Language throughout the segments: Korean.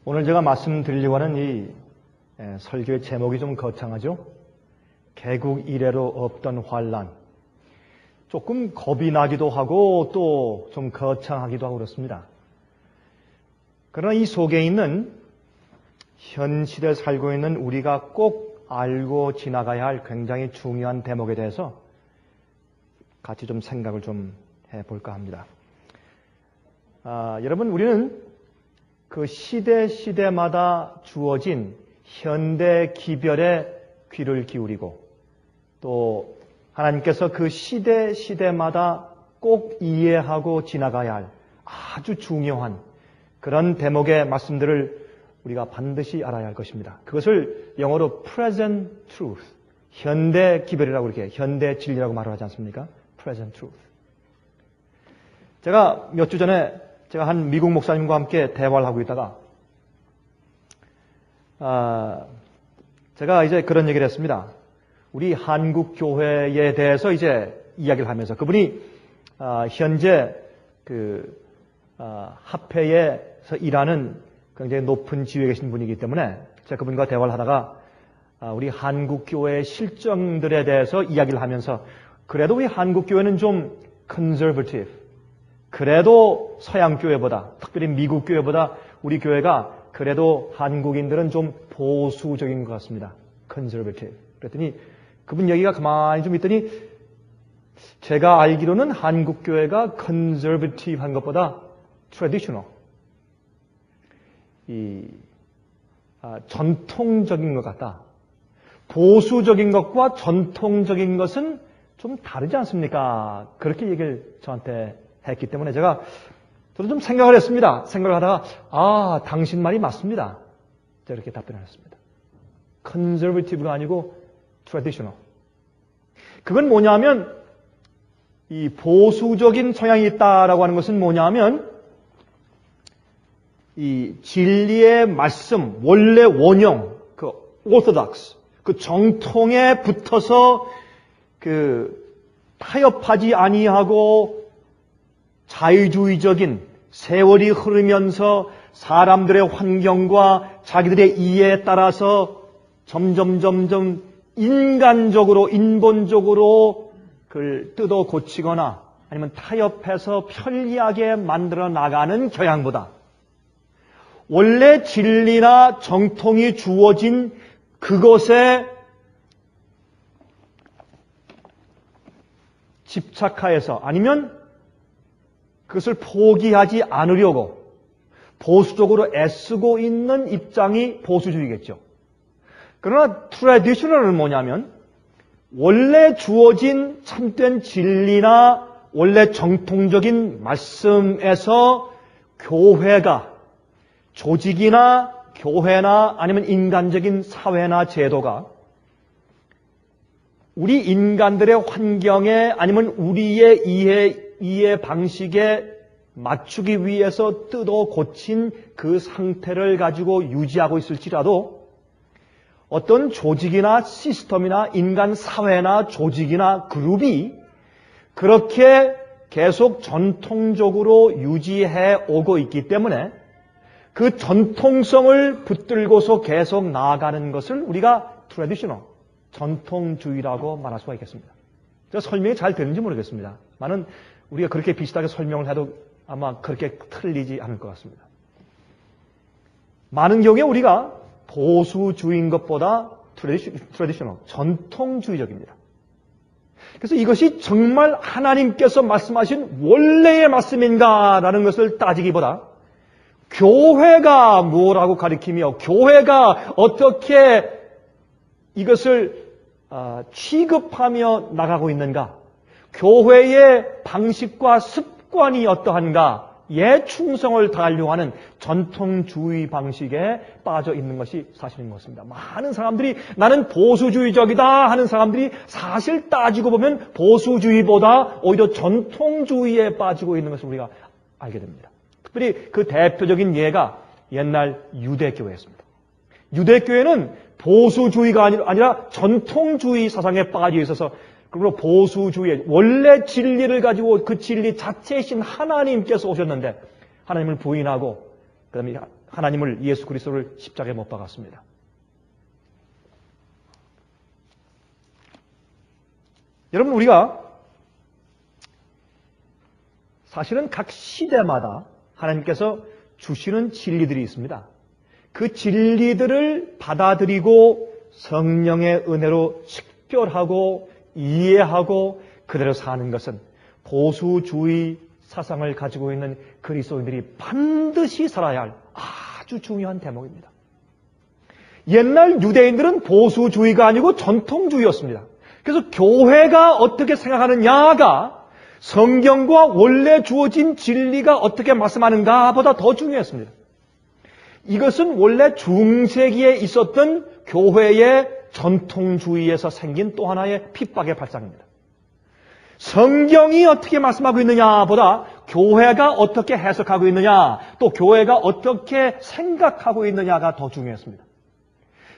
오늘 제가 말씀드리려고 하는 이 설교의 제목이 좀 거창하죠? 개국 이래로 없던 환란. 조금 겁이 나기도 하고 또 좀 거창하기도 하고 그렇습니다. 그러나 이 속에 있는 현 시대에 살고 있는 우리가 꼭 알고 지나가야 할 굉장히 중요한 대목에 대해서 같이 좀 생각을 좀 해볼까 합니다. 여러분, 우리는 그 시대마다 주어진 현대 기별에 귀를 기울이고 또 하나님께서 그 시대마다 꼭 이해하고 지나가야 할 아주 중요한 그런 대목의 말씀들을 우리가 반드시 알아야 할 것입니다. 그것을 영어로 present truth, 현대 기별이라고 이렇게 현대 진리라고 말을 하지 않습니까? present truth. 제가 몇 주 전에 제가 한 미국 목사님과 함께 대화를 하고 있다가 제가 이제 그런 얘기를 했습니다. 우리 한국 교회에 대해서 이제 이야기를 하면서 그분이 현재 그 합회에서 일하는 굉장히 높은 지위에 계신 분이기 때문에 제가 그분과 대화를 하다가 우리 한국 교회의 실정들에 대해서 이야기를 하면서 그래도 우리 한국 교회는 좀 conservative, 그래도 서양 교회보다, 특별히 미국 교회보다 우리 교회가 그래도 한국인들은 좀 보수적인 것 같습니다. conservative. 그랬더니 그분 얘기가 가만히 좀 있더니 제가 알기로는 한국 교회가 conservative 한 것보다 traditional, 전통적인 것 같다. 보수적인 것과 전통적인 것은 좀 다르지 않습니까? 그렇게 얘기를 저한테 했기 때문에 저도 좀 생각을 했습니다. 생각을 하다가 당신 말이 맞습니다. 제가 이렇게 답변을 했습니다. conservative가 아니고 traditional. 그건 뭐냐면 이 보수적인 성향이 있다라고 하는 것은 뭐냐면 이 진리의 말씀, 원래 원형, 그 orthodox, 그 정통에 붙어서 그 타협하지 아니하고 자유주의적인 세월이 흐르면서 사람들의 환경과 자기들의 이해에 따라서 점점 인간적으로, 인본적으로 그걸 뜯어 고치거나 아니면 타협해서 편리하게 만들어 나가는 경향보다 원래 진리나 정통이 주어진 그것에 집착하여서 아니면 그것을 포기하지 않으려고 보수적으로 애쓰고 있는 입장이 보수주의겠죠. 그러나 트래디셔널은 뭐냐면 원래 주어진 참된 진리나 원래 정통적인 말씀에서 교회가 조직이나 교회나 아니면 인간적인 사회나 제도가 우리 인간들의 환경에 아니면 우리의 이해 방식에 맞추기 위해서 뜯어 고친 그 상태를 가지고 유지하고 있을지라도 어떤 조직이나 시스템이나 인간 사회나 조직이나 그룹이 그렇게 계속 전통적으로 유지해 오고 있기 때문에 그 전통성을 붙들고서 계속 나아가는 것을 우리가 트래디셔널, 전통주의라고 말할 수가 있겠습니다. 제가 설명이 잘 되는지 모르겠습니다. 많은 우리가 그렇게 비슷하게 설명을 해도 아마 그렇게 틀리지 않을 것 같습니다. 많은 경우에 우리가 보수주의인 것보다 트래디셔널, 전통주의적입니다. 그래서 이것이 정말 하나님께서 말씀하신 원래의 말씀인가라는 것을 따지기보다 교회가 뭐라고 가리키며 교회가 어떻게 이것을 취급하며 나가고 있는가, 교회의 방식과 습관이 어떠한가에 충성을 다하려고 하는 전통주의 방식에 빠져 있는 것이 사실인 것 같습니다. 많은 사람들이 나는 보수주의적이다 하는 사람들이 사실 따지고 보면 보수주의보다 오히려 전통주의에 빠지고 있는 것을 우리가 알게 됩니다. 특별히 그 대표적인 예가 옛날 유대교회였습니다. 유대교회는 보수주의가 아니라 전통주의 사상에 빠져 있어서 그리고 보수주의, 원래 진리를 가지고 그 진리 자체이신 하나님께서 오셨는데 하나님을 부인하고 그다음에 하나님을 예수 그리스도를 십자가에 못 박았습니다. 여러분 우리가 사실은 각 시대마다 하나님께서 주시는 진리들이 있습니다. 그 진리들을 받아들이고 성령의 은혜로 식별하고 이해하고 그대로 사는 것은 보수주의 사상을 가지고 있는 그리스도인들이 반드시 살아야 할 아주 중요한 대목입니다. 옛날 유대인들은 보수주의가 아니고 전통주의였습니다. 그래서 교회가 어떻게 생각하느냐가 성경과 원래 주어진 진리가 어떻게 말씀하는가 보다 더 중요했습니다. 이것은 원래 중세기에 있었던 교회의 전통주의에서 생긴 또 하나의 핍박의 발상입니다. 성경이 어떻게 말씀하고 있느냐 보다 교회가 어떻게 해석하고 있느냐, 또 교회가 어떻게 생각하고 있느냐가 더 중요했습니다.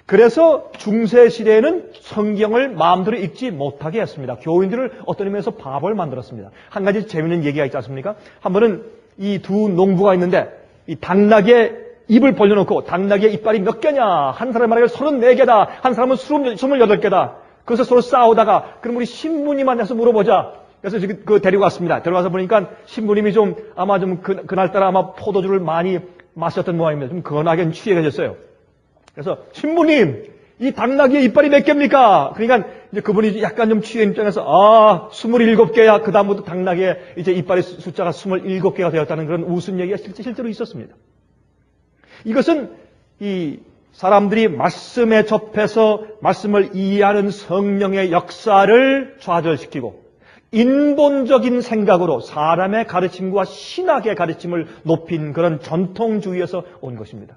그래서 중세시대에는 성경을 마음대로 읽지 못하게 했습니다. 교인들을 어떤 의미에서 바보를 만들었습니다. 한 가지 재미있는 얘기가 있지 않습니까? 한 번은 이 두 농부가 있는데 이 당나귀에 입을 벌려놓고 당나귀의 이빨이 몇 개냐? 한 사람이 말하기를 34개다. 한 사람은 28개다. 그래서 서로 싸우다가 그럼 우리 신부님한테서 물어보자. 그래서 지금 데리고 왔습니다. 데려와서 보니까 신부님이 좀 아마 좀 그날따라 아마 포도주를 많이 마셨던 모양입니다. 좀 건하게 취해졌어요. 그래서 신부님, 이 당나귀의 이빨이 몇 개입니까? 그러니까 이제 그분이 약간 좀 취한 입장에서 27개야. 그 다음부터 당나귀의 이제 이빨의 숫자가 27개가 되었다는 그런 웃은 얘기가 실제로 있었습니다. 이것은 이 사람들이 말씀에 접해서 말씀을 이해하는 성령의 역사를 좌절시키고 인본적인 생각으로 사람의 가르침과 신학의 가르침을 높인 그런 전통주의에서 온 것입니다.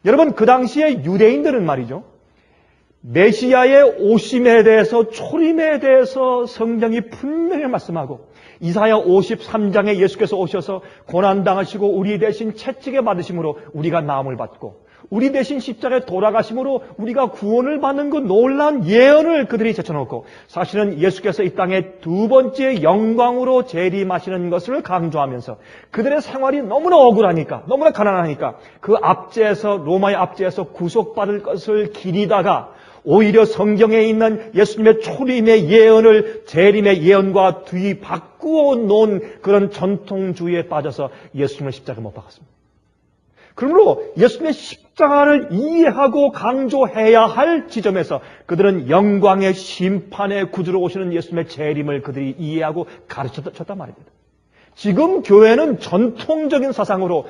여러분, 그 당시에 유대인들은 말이죠, 메시아의 오심에 대해서, 초림에 대해서 성경이 분명히 말씀하고 이사야 53장에 예수께서 오셔서 고난당하시고 우리 대신 채찍에 받으심으로 우리가 나음을 받고 우리 대신 십자가에 돌아가심으로 우리가 구원을 받는 그 놀라운 예언을 그들이 제쳐놓고, 사실은 예수께서 이 땅에 두 번째 영광으로 재림하시는 것을 강조하면서 그들의 생활이 너무나 억울하니까, 너무나 가난하니까 그 압제에서, 로마의 압제에서 구속받을 것을 기리다가 오히려 성경에 있는 예수님의 초림의 예언을 재림의 예언과 뒤바꾸어 놓은 그런 전통주의에 빠져서 예수님을 십자가에 못 박았습니다. 그러므로 예수님의 십자가를 이해하고 강조해야 할 지점에서 그들은 영광의 심판의 구주로 오시는 예수님의 재림을 그들이 이해하고 가르쳤단 말입니다. 지금 교회는 전통적인 사상으로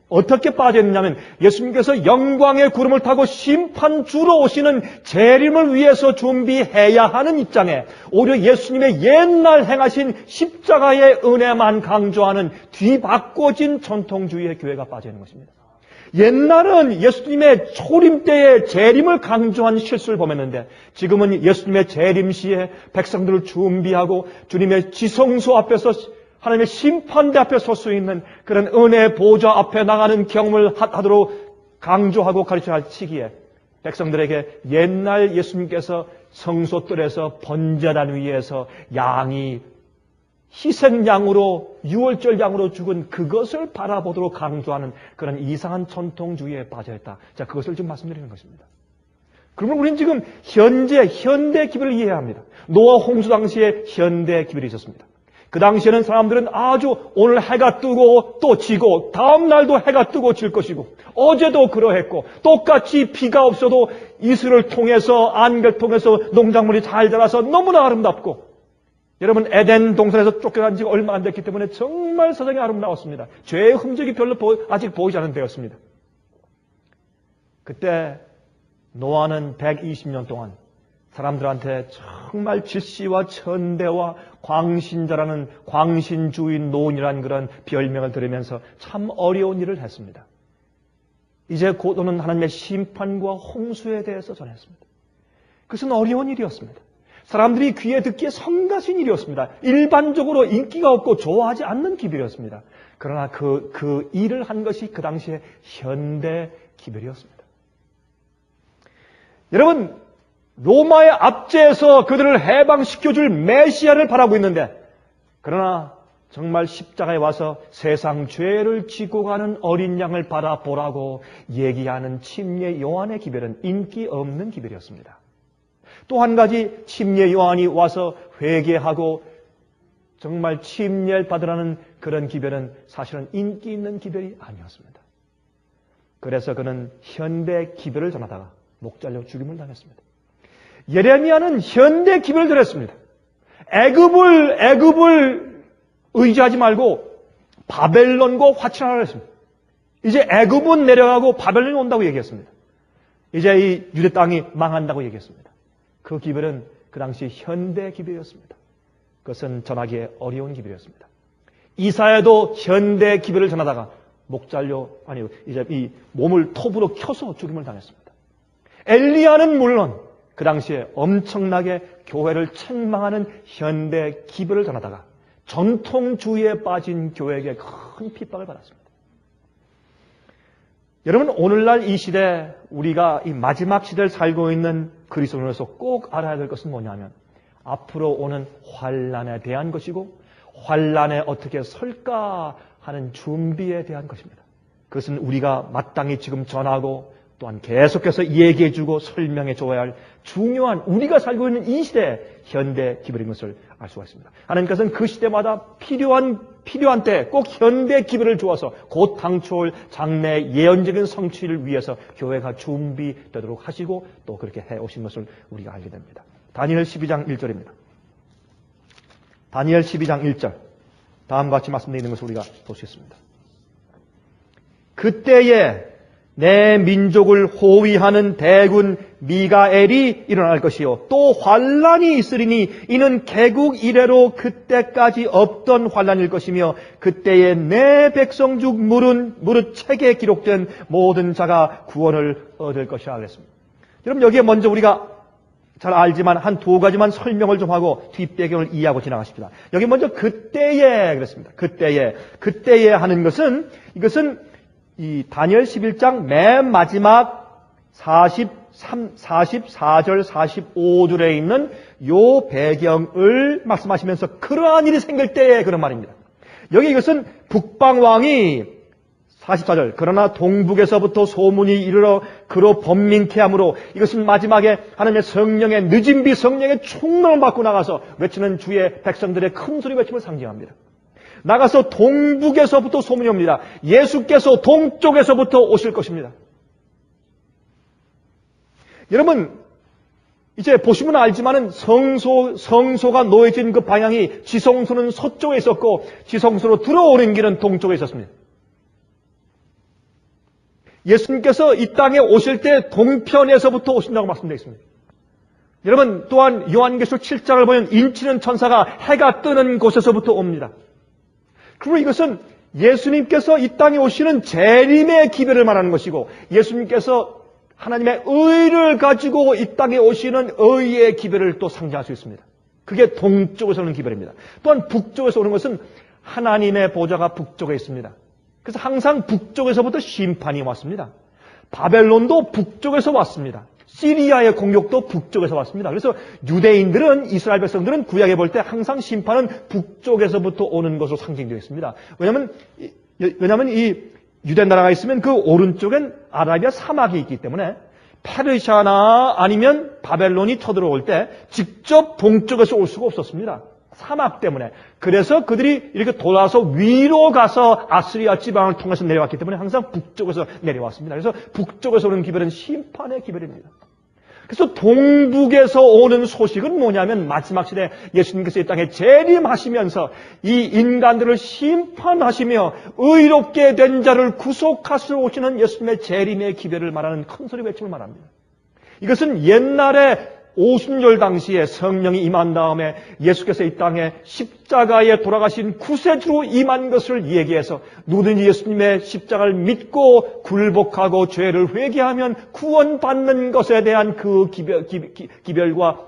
어떻게 빠져있느냐면 예수님께서 영광의 구름을 타고 심판주로 오시는 재림을 위해서 준비해야 하는 입장에 오히려 예수님의 옛날 행하신 십자가의 은혜만 강조하는 뒤바꿔진 전통주의의 교회가 빠져있는 것입니다. 옛날은 예수님의 초림 때의 재림을 강조한 실수를 범했는데 지금은 예수님의 재림 시에 백성들을 준비하고 주님의 지성소 앞에서 하나님의 심판대 앞에 설 수 있는 그런 은혜 보좌 앞에 나가는 경험을 하도록 강조하고 가르쳐야 할 시기에 백성들에게 옛날 예수님께서 성소뜰에서 번제단 위에서 양이 희생양으로 유월절 양으로 죽은 그것을 바라보도록 강조하는 그런 이상한 전통주의에 빠져있다. 자, 그것을 좀 말씀드리는 것입니다. 그러면 우리는 지금 현대 기별을 이해해야 합니다. 노아 홍수 당시에 현대 기별이 있었습니다. 그 당시에는 사람들은 아주 오늘 해가 뜨고 또 지고 다음 날도 해가 뜨고 질 것이고 어제도 그러했고 똑같이 비가 없어도 이슬을 통해서 안개를 통해서 농작물이 잘 자라서 너무나 아름답고, 여러분 에덴 동산에서 쫓겨난 지가 얼마 안 됐기 때문에 정말 세상이 아름다웠습니다. 죄의 흔적이 별로 아직 보이지 않은 때였습니다. 그때 노아는 120년 동안 사람들한테 정말 질시와 천대와 광신자라는 광신주의 노인이라는 그런 별명을 들으면서 참 어려운 일을 했습니다. 이제 곧 오는 하나님의 심판과 홍수에 대해서 전했습니다. 그것은 어려운 일이었습니다. 사람들이 귀에 듣기에 성가신 일이었습니다. 일반적으로 인기가 없고 좋아하지 않는 기별이었습니다. 그러나 그 일을 한 것이 그 당시에 현대 기별이었습니다. 여러분, 로마의 압제에서 그들을 해방시켜줄 메시아를 바라고 있는데, 그러나 정말 십자가에 와서 세상 죄를 지고 가는 어린 양을 바라보라고 얘기하는 침례 요한의 기별은 인기 없는 기별이었습니다. 또 한 가지 침례 요한이 와서 회개하고 정말 침례를 받으라는 그런 기별은 사실은 인기 있는 기별이 아니었습니다. 그래서 그는 현대 기별을 전하다가 목 잘려 죽임을 당했습니다. 예레미야는 현대 기별을 전했습니다. 애굽을 의지하지 말고 바벨론과 화친하라 했습니다. 이제 애굽은 내려가고 바벨론이 온다고 얘기했습니다. 이제 이 유대 땅이 망한다고 얘기했습니다. 그 기별은 그 당시 현대 기별이었습니다. 그것은 전하기에 어려운 기별이었습니다. 이사야도 현대 기별을 전하다가 목 잘려 이제 이 몸을 톱으로 켜서 죽임을 당했습니다. 엘리야는 물론 그 당시에 엄청나게 교회를 책망하는 현대 기별을 전하다가 전통주의에 빠진 교회에게 큰 핍박을 받았습니다. 여러분, 오늘날 이 시대, 우리가 이 마지막 시대를 살고 있는 그리스도인으로서 꼭 알아야 될 것은 뭐냐면 앞으로 오는 환난에 대한 것이고 환난에 어떻게 설까 하는 준비에 대한 것입니다. 그것은 우리가 마땅히 지금 전하고 또한 계속해서 얘기해주고 설명해줘야 할 중요한 우리가 살고 있는 이 시대의 현대 기별인 것을 알 수가 있습니다. 하나님께서는 그 시대마다 필요한 때 꼭 현대 기별을 주어서 곧 당초올 장래 예언적인 성취를 위해서 교회가 준비되도록 하시고 또 그렇게 해오신 것을 우리가 알게 됩니다. 다니엘 12장 1절입니다. 다니엘 12장 1절 다음과 같이 말씀드리는 것을 우리가 볼 수 있습니다. 그때에 내 민족을 호위하는 대군 미가엘이 일어날 것이요 또 환란이 있으리니 이는 개국 이래로 그때까지 없던 환란일 것이며 그때에 내 백성 중 무릇 책에 기록된 모든 자가 구원을 얻을 것이라 그랬습니다. 여러분, 여기에 먼저 우리가 잘 알지만 한 두 가지만 설명을 좀 하고 뒷배경을 이해하고 지나가십시다. 여기 먼저 그때에 그랬습니다. 그때에 하는 것은 이것은 이 다니엘 11장 맨 마지막 44절 45절에 있는 요 배경을 말씀하시면서 그러한 일이 생길 때에 그런 말입니다. 여기 이것은 북방왕이 44절 그러나 동북에서부터 소문이 이르러 그로 번민케 하므로 이것은 마지막에 하나님의 성령의 늦은 비 성령의 총명을 받고 나가서 외치는 주의 백성들의 큰 소리 외침을 상징합니다. 나가서 동북에서부터 소문이 옵니다. 예수께서 동쪽에서부터 오실 것입니다. 여러분, 이제 보시면 알지만은 성소가 놓여진 그 방향이 지성소는 서쪽에 있었고 지성소로 들어오는 길은 동쪽에 있었습니다. 예수님께서 이 땅에 오실 때 동편에서부터 오신다고 말씀되어 있습니다. 여러분, 또한 요한계시록 7장을 보면 인치는 천사가 해가 뜨는 곳에서부터 옵니다. 그리고 이것은 예수님께서 이 땅에 오시는 재림의 기별을 말하는 것이고 예수님께서 하나님의 의를 가지고 이 땅에 오시는 의의 기별을 또 상징할 수 있습니다. 그게 동쪽에서 오는 기별입니다. 또한 북쪽에서 오는 것은 하나님의 보좌가 북쪽에 있습니다. 그래서 항상 북쪽에서부터 심판이 왔습니다. 바벨론도 북쪽에서 왔습니다. 시리아의 공격도 북쪽에서 왔습니다. 그래서 유대인들은 이스라엘 백성들은 구약에 볼 때 항상 심판은 북쪽에서부터 오는 것으로 상징되어 있습니다. 왜냐하면 이 유대 나라가 있으면 그 오른쪽엔 아라비아 사막이 있기 때문에 페르시아나 아니면 바벨론이 쳐들어올 때 직접 동쪽에서 올 수가 없었습니다. 사막 때문에. 그래서 그들이 이렇게 돌아서 위로 가서 아스리아 지방을 통해서 내려왔기 때문에 항상 북쪽에서 내려왔습니다. 그래서 북쪽에서 오는 기별은 심판의 기별입니다. 그래서 동북에서 오는 소식은 뭐냐면 마지막 시대 예수님께서 이 땅에 재림하시면서 이 인간들을 심판하시며 의롭게 된 자를 구속하시러 오시는 예수님의 재림의 기별을 말하는 큰 소리 외침을 말합니다. 이것은 옛날에 오순절 당시에 성령이 임한 다음에 예수께서 이 땅에 십자가에 돌아가신 구세주로 임한 것을 얘기해서 누구든지 예수님의 십자가를 믿고 굴복하고 죄를 회개하면 구원받는 것에 대한 그 기별과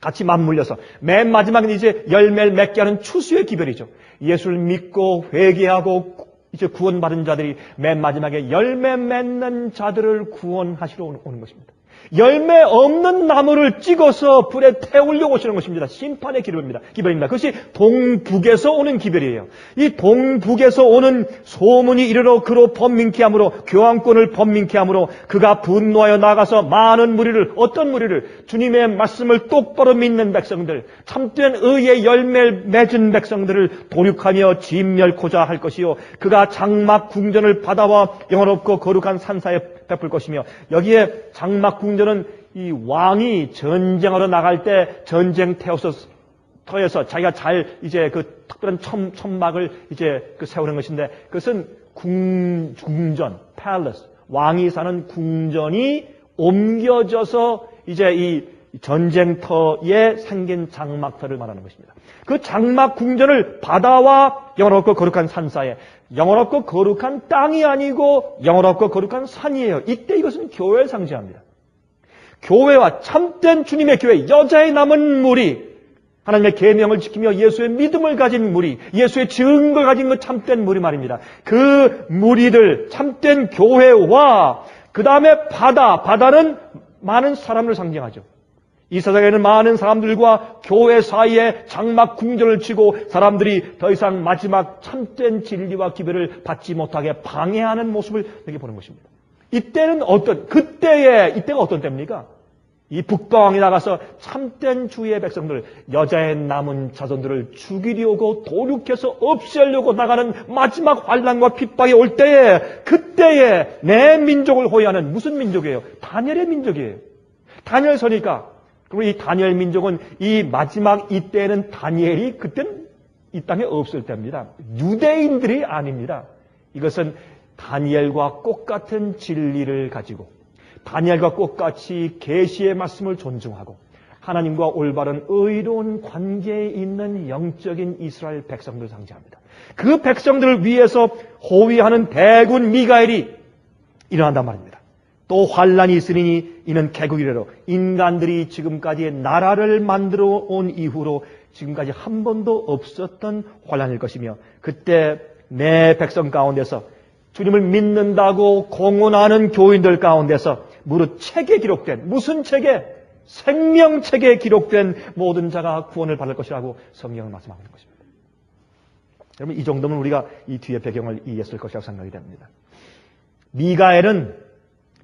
같이 맞물려서 맨 마지막은 이제 열매를 맺게 하는 추수의 기별이죠. 예수를 믿고 회개하고 이제 구원받은 자들이 맨 마지막에 열매 맺는 자들을 구원하시러 오는 것입니다. 열매 없는 나무를 찍어서 불에 태우려고 오시는 것입니다. 심판의 기별입니다. 그것이 동북에서 오는 기별이에요. 이 동북에서 오는 소문이 이르러 그로 번민케 하므로, 교황권을 번민케 하므로 그가 분노하여 나가서 많은 무리를, 어떤 무리를? 주님의 말씀을 똑바로 믿는 백성들, 참된 의의 열매를 맺은 백성들을 도륙하며 진멸코자 할 것이요, 그가 장막 궁전을 바다와 영원롭고 거룩한 산사에 베풀 것이며, 여기에 장막 궁전은 이 왕이 전쟁하러 나갈 때 전쟁터에서 자기가 잘 이제 그 특별한 천막을 이제 세우는 것인데, 그것은 궁전, palace, 왕이 사는 궁전이 옮겨져서 이제 이 전쟁터에 생긴 장막터를 말하는 것입니다. 그 장막 궁전을 바다와 영원롭고 거룩한 산사에, 영원롭고 거룩한 땅이 아니고 영원롭고 거룩한 산이에요. 이때 이것은 교회를 상징합니다. 교회와 참된 주님의 교회, 여자의 남은 무리, 하나님의 계명을 지키며 예수의 믿음을 가진 무리, 예수의 증거를 가진 그 참된 무리 말입니다. 그 무리들, 참된 교회와 그 다음에 바다는 많은 사람을 상징하죠. 이 세상에는 많은 사람들과 교회 사이에 장막 궁전을 치고 사람들이 더 이상 마지막 참된 진리와 기별을 받지 못하게 방해하는 모습을 여기 보는 것입니다. 이때가 어떤 때입니까? 이 북방이 나가서 참된 주의 백성들, 여자의 남은 자손들을 죽이려고 도륙해서 없애려고 나가는 마지막 환난과 핍박이 올 때에, 그때에 내 민족을 호위하는, 무슨 민족이에요? 다니엘의 민족이에요. 다니엘 서니까. 그리고 이 다니엘 민족은 이 마지막 이때에는 다니엘이 그땐 이 땅에 없을 때입니다. 유대인들이 아닙니다. 이것은 다니엘과 똑같은 진리를 가지고 다니엘과 똑같이 계시의 말씀을 존중하고 하나님과 올바른 의로운 관계에 있는 영적인 이스라엘 백성들을 상징합니다. 그 백성들을 위해서 호위하는 대군 미가엘이 일어난단 말입니다. 또 환란이 있으리니 이는 개국 이래로, 인간들이 지금까지 나라를 만들어 온 이후로 지금까지 한 번도 없었던 환란일 것이며, 그때 내 백성 가운데서 주님을 믿는다고 공언하는 교인들 가운데서 무릇 책에 기록된, 무슨 책에? 생명책에 기록된 모든 자가 구원을 받을 것이라고 성경을 말씀하고 있는 것입니다. 여러분, 이 정도면 우리가 이 뒤에 배경을 이해했을 것이라고 생각이 됩니다. 미가엘은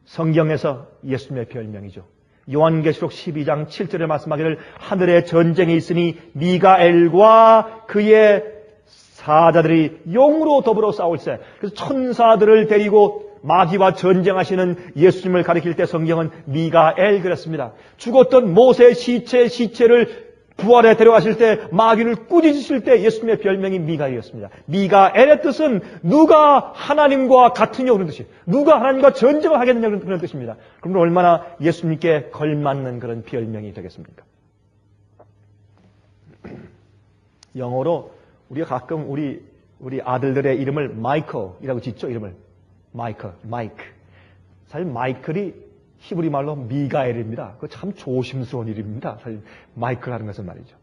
성경에서 예수님의 별명이죠. 요한계시록 12장 7절에 말씀하기를 하늘에 전쟁이 있으니 미가엘과 그의 사자들이 용으로 더불어 싸울세. 그래서 천사들을 데리고 마귀와 전쟁하시는 예수님을 가리킬 때 성경은 미가엘 그랬습니다. 죽었던 모세의 시체를 부활에 데려가실 때, 마귀를 꾸짖으실 때 예수님의 별명이 미가엘이었습니다. 미가엘의 뜻은 누가 하나님과 같으냐 그런 뜻이에요. 누가 하나님과 전쟁을 하겠느냐 그런 뜻입니다. 그럼 얼마나 예수님께 걸맞는 그런 별명이 되겠습니까? 영어로 우리가 가끔 우리 아들들의 이름을 마이클이라고 짓죠. 이름을 마이크. 사실 마이클이 히브리 말로 미가엘입니다. 그거 참 조심스러운 일입니다. 사실 마이클 하는 것은 말이죠.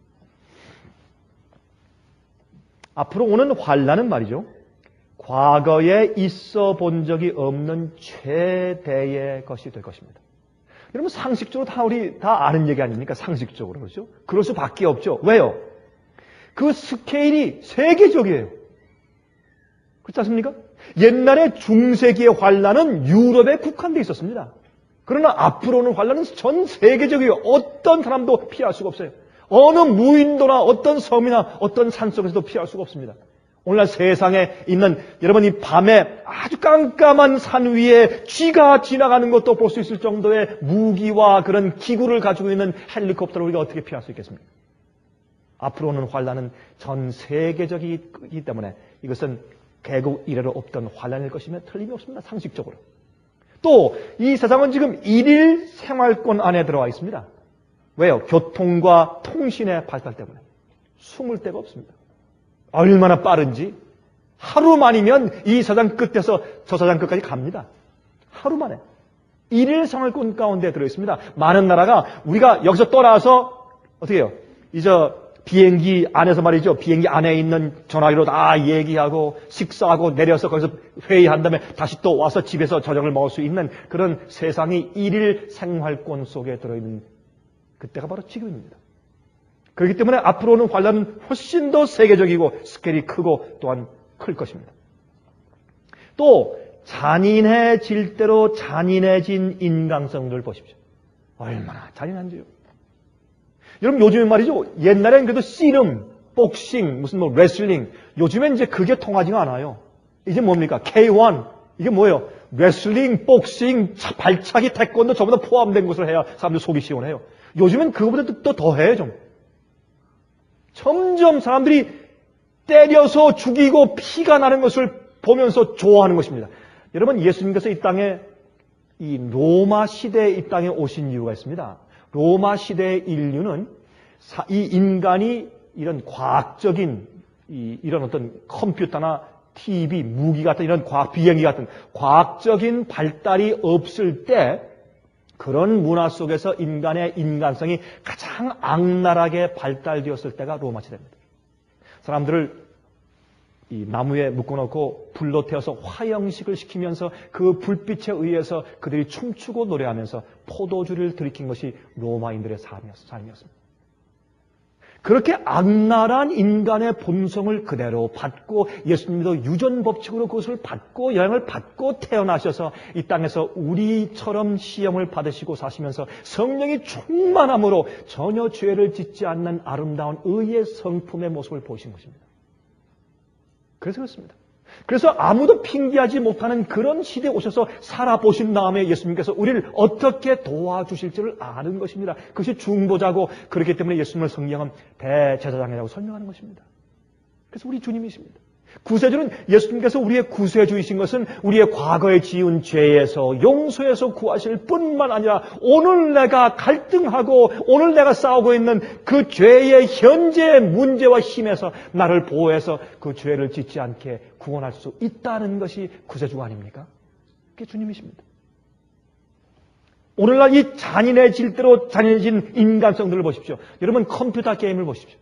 앞으로 오는 환란은 말이죠, 과거에 있어 본 적이 없는 최대의 것이 될 것입니다. 여러분, 상식적으로 우리 다 아는 얘기 아닙니까? 상식적으로. 그렇죠? 그럴 수밖에 없죠. 왜요? 그 스케일이 세계적이에요. 그렇지 않습니까? 옛날에 중세기의 환란은 유럽에 국한되어 있었습니다. 그러나 앞으로는 환란은 전 세계적이에요. 어떤 사람도 피할 수가 없어요. 어느 무인도나 어떤 섬이나 어떤 산속에서도 피할 수가 없습니다. 오늘날 세상에 있는, 여러분이 밤에 아주 깜깜한 산 위에 쥐가 지나가는 것도 볼 수 있을 정도의 무기와 그런 기구를 가지고 있는 헬리콥터를 우리가 어떻게 피할 수 있겠습니까? 앞으로는 환란은 전 세계적이기 때문에 이것은 개국 이래로 없던 환란일 것이면 틀림이 없습니다. 상식적으로. 또 이 세상은 지금 일일 생활권 안에 들어와 있습니다. 왜요? 교통과 통신의 발달 때문에 숨을 데가 없습니다. 얼마나 빠른지 하루만이면 이 세상 끝에서 저 세상 끝까지 갑니다. 하루 만에. 일일 생활권 가운데 들어있습니다. 많은 나라가 우리가 여기서 떠나서 어떻게 해요? 이제 비행기 안에서 말이죠. 비행기 안에 있는 전화기로 다 얘기하고 식사하고 내려서 거기서 회의한 다음에 다시 또 와서 집에서 저녁을 먹을 수 있는 그런 세상이 일일 생활권 속에 들어있는 그때가 바로 지금입니다. 그렇기 때문에 앞으로는 환란은 훨씬 더 세계적이고 스케일이 크고 또한 클 것입니다. 또 잔인해질 대로 잔인해진 인간성들을 보십시오. 얼마나 잔인한지요. 여러분 요즘에 말이죠. 옛날엔 그래도 씨름, 복싱, 무슨 뭐 레슬링. 요즘엔 이제 그게 통하지가 않아요. 이제 뭡니까? K1. 이게 뭐예요? 레슬링, 복싱, 발차기, 태권도 전부 다 포함된 것을 해야 사람들 속이 시원해요. 요즘엔 그거보다 또 더해요 좀. 점점 사람들이 때려서 죽이고 피가 나는 것을 보면서 좋아하는 것입니다. 여러분 예수님께서 이 땅에 이 로마 시대에 이 땅에 오신 이유가 있습니다. 로마 시대의 인류는 이 인간이 이런 과학적인 이런 어떤 컴퓨터나 TV, 무기 같은 이런 비행기 같은 과학적인 발달이 없을 때 그런 문화 속에서 인간의 인간성이 가장 악랄하게 발달되었을 때가 로마 시대입니다. 사람들을 이 나무에 묶어놓고 불로 태워서 화형식을 시키면서 그 불빛에 의해서 그들이 춤추고 노래하면서 포도주를 들이킨 것이 로마인들의 삶이었습니다. 그렇게 악랄한 인간의 본성을 그대로 받고 예수님도 유전법칙으로 그것을 받고 영향을 받고 태어나셔서 이 땅에서 우리처럼 시험을 받으시고 사시면서 성령이 충만함으로 전혀 죄를 짓지 않는 아름다운 의의 성품의 모습을 보이신 것입니다. 그래서 그렇습니다. 그래서 아무도 핑계하지 못하는 그런 시대에 오셔서 살아보신 다음에 예수님께서 우리를 어떻게 도와주실지를 아는 것입니다. 그것이 중보자고 그렇기 때문에 예수님을 성경은 대제사장이라고 설명하는 것입니다. 그래서 우리 주님이십니다. 구세주는 예수님께서 우리의 구세주이신 것은 우리의 과거에 지은 죄에서 용서해서 구하실 뿐만 아니라 오늘 내가 갈등하고 오늘 내가 싸우고 있는 그 죄의 현재의 문제와 힘에서 나를 보호해서 그 죄를 짓지 않게 구원할 수 있다는 것이 구세주가 아닙니까? 그게 주님이십니다. 오늘날 이 잔인해질 대로 잔인해진 인간성들을 보십시오. 여러분 컴퓨터 게임을 보십시오.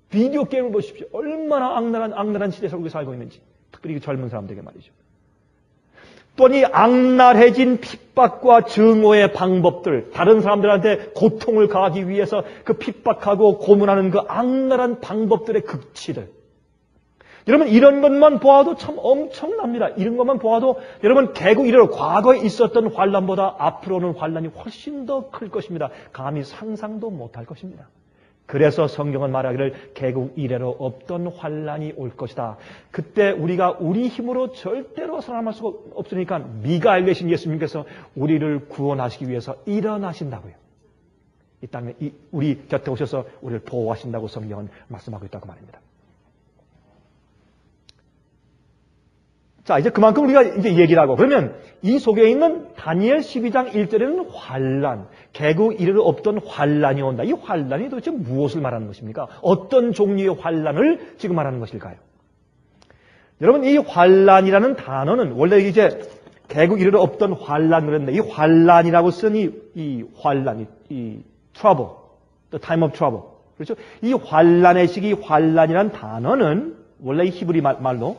비디오 게임을 보십시오. 얼마나 악랄한 시대에 우리가 살고 있는지. 특별히 젊은 사람들에게 말이죠. 또한 이 악랄해진 핍박과 증오의 방법들, 다른 사람들한테 고통을 가하기 위해서 그 핍박하고 고문하는 그 악랄한 방법들의 극치들. 여러분 이런 것만 보아도 참 엄청납니다. 이런 것만 보아도 여러분 개국 이래로 과거에 있었던 환란보다 앞으로는 환란이 훨씬 더 클 것입니다. 감히 상상도 못할 것입니다. 그래서 성경은 말하기를 개국 이래로 없던 환란이 올 것이다. 그때 우리가 우리 힘으로 절대로 살아남을 수가 없으니까 미가엘 되신 예수님께서 우리를 구원하시기 위해서 일어나신다고요. 이 땅에 우리 곁에 오셔서 우리를 보호하신다고 성경은 말씀하고 있다고 말입니다. 자, 이제 그만큼 우리가 이제 얘기를 하고, 그러면 이 속에 있는 다니엘 12장 1절에는 환란, 개국 이래로 없던 환란이 온다. 이 환란이 도대체 무엇을 말하는 것입니까? 어떤 종류의 환란을 지금 말하는 것일까요? 여러분, 이 환란이라는 단어는 원래 이제 개국 이래로 없던 환란 그랬는데 이 환란이라고 쓴 이 환란, 이 trouble, the time of trouble. 그렇죠? 이 환란의 시기, 환란이라는 단어는 원래 이 히브리 말로